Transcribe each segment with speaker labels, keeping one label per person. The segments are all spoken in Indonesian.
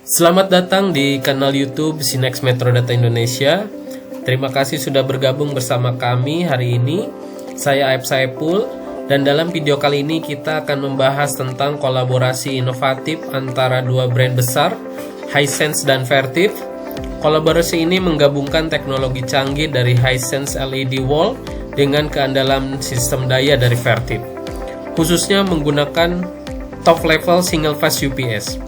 Speaker 1: Selamat datang di kanal YouTube Sinex Metro Data Indonesia. Terima kasih sudah bergabung bersama kami hari ini. Saya Aib Saipul, dan dalam video kali ini kita akan membahas tentang kolaborasi inovatif antara dua brand besar, Hisense dan Vertiv. Kolaborasi ini menggabungkan teknologi canggih dari Hisense LED Wall dengan keandalan sistem daya dari Vertiv, khususnya menggunakan top level single phase UPS.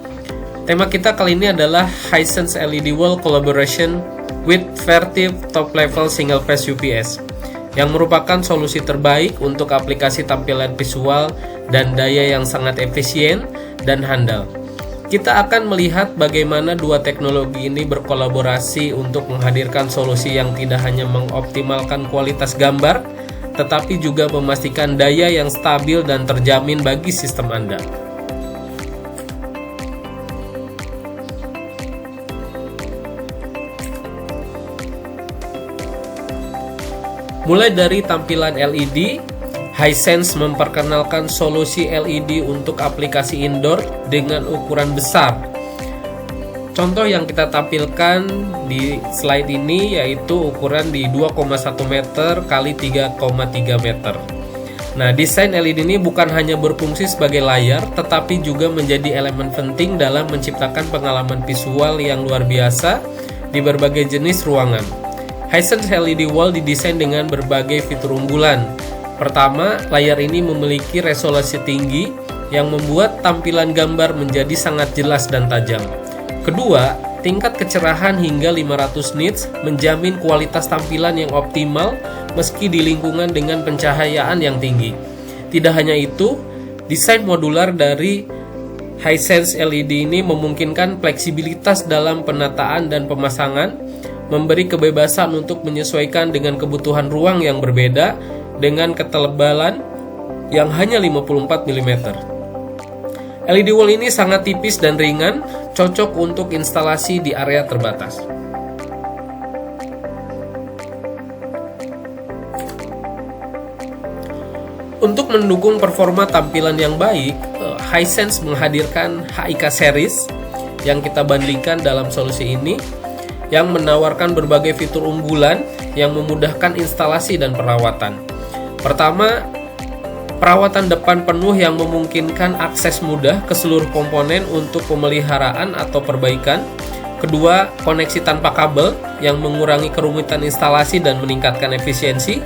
Speaker 1: Tema kita kali ini adalah Hisense LED Wall Collaboration with Vertiv Top Level Single Phase UPS, yang merupakan solusi terbaik untuk aplikasi tampilan visual dan daya yang sangat efisien dan handal. Kita akan melihat bagaimana dua teknologi ini berkolaborasi untuk menghadirkan solusi yang tidak hanya mengoptimalkan kualitas gambar, tetapi juga memastikan daya yang stabil dan terjamin bagi sistem Anda. Mulai dari tampilan LED, Hisense memperkenalkan solusi LED untuk aplikasi indoor dengan ukuran besar. Contoh yang kita tampilkan di slide ini yaitu ukuran di 2,1 meter kali 3,3 meter. Nah, desain LED ini bukan hanya berfungsi sebagai layar, tetapi juga menjadi elemen penting dalam menciptakan pengalaman visual yang luar biasa di berbagai jenis ruangan. Hisense LED Wall didesain dengan berbagai fitur unggulan. Pertama, layar ini memiliki resolusi tinggi yang membuat tampilan gambar menjadi sangat jelas dan tajam. Kedua, tingkat kecerahan hingga 500 nits menjamin kualitas tampilan yang optimal meski di lingkungan dengan pencahayaan yang tinggi. Tidak hanya itu, desain modular dari Hisense LED ini memungkinkan fleksibilitas dalam penataan dan pemasangan, memberi kebebasan untuk menyesuaikan dengan kebutuhan ruang yang berbeda dengan ketebalan yang hanya 54 mm. LED wall ini sangat tipis dan ringan, cocok untuk instalasi di area terbatas. Untuk mendukung performa tampilan yang baik, Hisense menghadirkan HIK series yang kita bandingkan dalam solusi ini, yang menawarkan berbagai fitur unggulan yang memudahkan instalasi dan perawatan. Pertama, perawatan depan penuh yang memungkinkan akses mudah ke seluruh komponen untuk pemeliharaan atau perbaikan. Kedua, koneksi tanpa kabel yang mengurangi kerumitan instalasi dan meningkatkan efisiensi.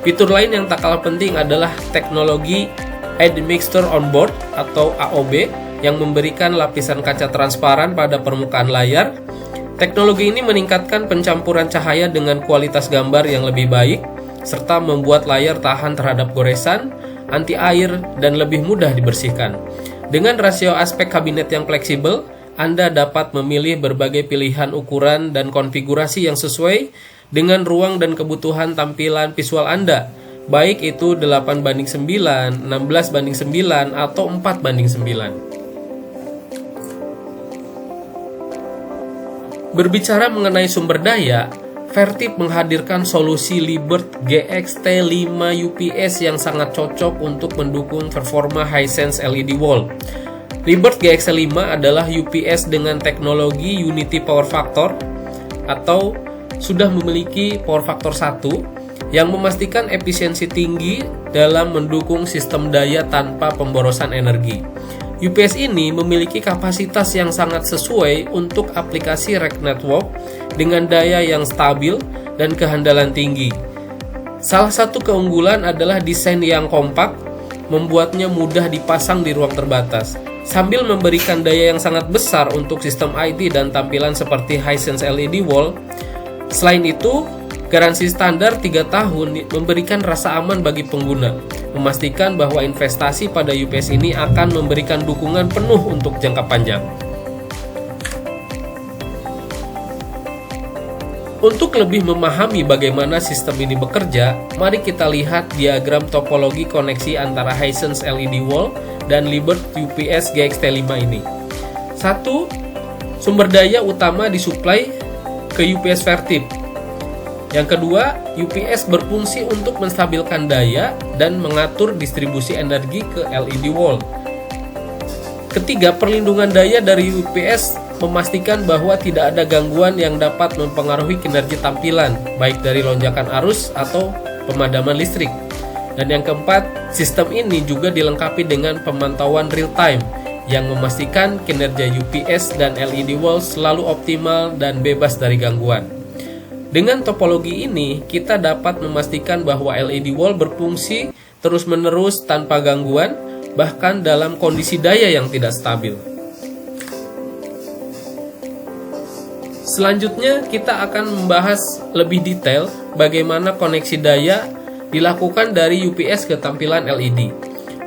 Speaker 1: Fitur lain yang tak kalah penting adalah teknologi Admixture on Board atau AOB yang memberikan lapisan kaca transparan pada permukaan layar. Teknologi ini meningkatkan pencampuran cahaya dengan kualitas gambar yang lebih baik, serta membuat layar tahan terhadap goresan, anti air, dan lebih mudah dibersihkan. Dengan rasio aspek kabinet yang fleksibel, Anda dapat memilih berbagai pilihan ukuran dan konfigurasi yang sesuai dengan ruang dan kebutuhan tampilan visual Anda, baik itu 8:9, 16:9, atau 4:9. Berbicara mengenai sumber daya, Vertiv menghadirkan solusi Libert GXT5 UPS yang sangat cocok untuk mendukung performa Hisense LED Wall. Libert GXT5 adalah UPS dengan teknologi Unity Power Factor atau sudah memiliki power factor 1 yang memastikan efisiensi tinggi dalam mendukung sistem daya tanpa pemborosan energi. UPS ini memiliki kapasitas yang sangat sesuai untuk aplikasi rack network dengan daya yang stabil dan kehandalan tinggi. Salah satu keunggulan adalah desain yang kompak, membuatnya mudah dipasang di ruang terbatas, sambil memberikan daya yang sangat besar untuk sistem IT dan tampilan seperti Hisense LED Wall. Selain itu, garansi standar 3 tahun memberikan rasa aman bagi pengguna, memastikan bahwa investasi pada UPS ini akan memberikan dukungan penuh untuk jangka panjang. Untuk lebih memahami bagaimana sistem ini bekerja, mari kita lihat diagram topologi koneksi antara Hisense LED Wall dan Libert UPS GXT5 ini. 1. Sumber daya utama disuplai ke UPS Vertiv. Yang kedua, UPS berfungsi untuk menstabilkan daya dan mengatur distribusi energi ke LED wall. Ketiga, perlindungan daya dari UPS memastikan bahwa tidak ada gangguan yang dapat mempengaruhi kinerja tampilan, baik dari lonjakan arus atau pemadaman listrik. Dan yang keempat, sistem ini juga dilengkapi dengan pemantauan real time yang memastikan kinerja UPS dan LED wall selalu optimal dan bebas dari gangguan. Dengan topologi ini, kita dapat memastikan bahwa LED wall berfungsi terus-menerus tanpa gangguan, bahkan dalam kondisi daya yang tidak stabil. Selanjutnya, kita akan membahas lebih detail bagaimana koneksi daya dilakukan dari UPS ke tampilan LED.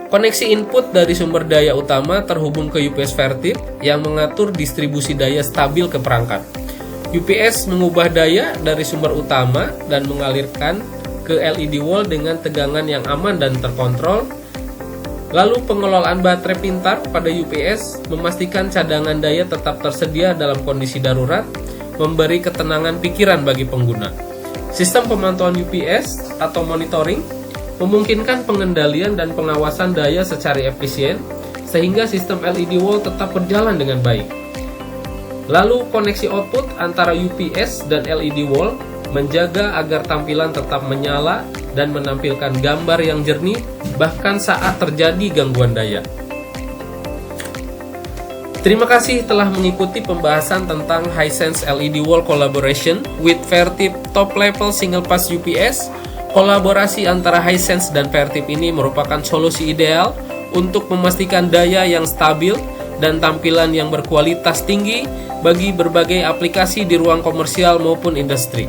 Speaker 1: Koneksi input dari sumber daya utama terhubung ke UPS Vertip yang mengatur distribusi daya stabil ke perangkat. UPS mengubah daya dari sumber utama dan mengalirkan ke LED wall dengan tegangan yang aman dan terkontrol. Lalu pengelolaan baterai pintar pada UPS memastikan cadangan daya tetap tersedia dalam kondisi darurat, memberi ketenangan pikiran bagi pengguna. Sistem pemantauan UPS atau monitoring memungkinkan pengendalian dan pengawasan daya secara efisien sehingga sistem LED wall tetap berjalan dengan baik. Lalu koneksi output antara UPS dan LED wall menjaga agar tampilan tetap menyala dan menampilkan gambar yang jernih bahkan saat terjadi gangguan daya. Terima kasih telah mengikuti pembahasan tentang Hisense LED Wall Collaboration with Vertip Top Level Single Pass UPS. Kolaborasi antara Hisense dan Vertip ini merupakan solusi ideal untuk memastikan daya yang stabil dan tampilan yang berkualitas tinggi bagi berbagai aplikasi di ruang komersial maupun industri.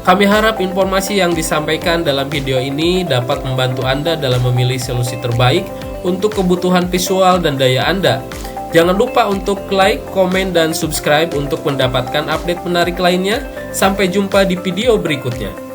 Speaker 1: Kami harap informasi yang disampaikan dalam video ini dapat membantu Anda dalam memilih solusi terbaik untuk kebutuhan visual dan daya Anda. Jangan lupa untuk like, komen, dan subscribe untuk mendapatkan update menarik lainnya. Sampai jumpa di video berikutnya.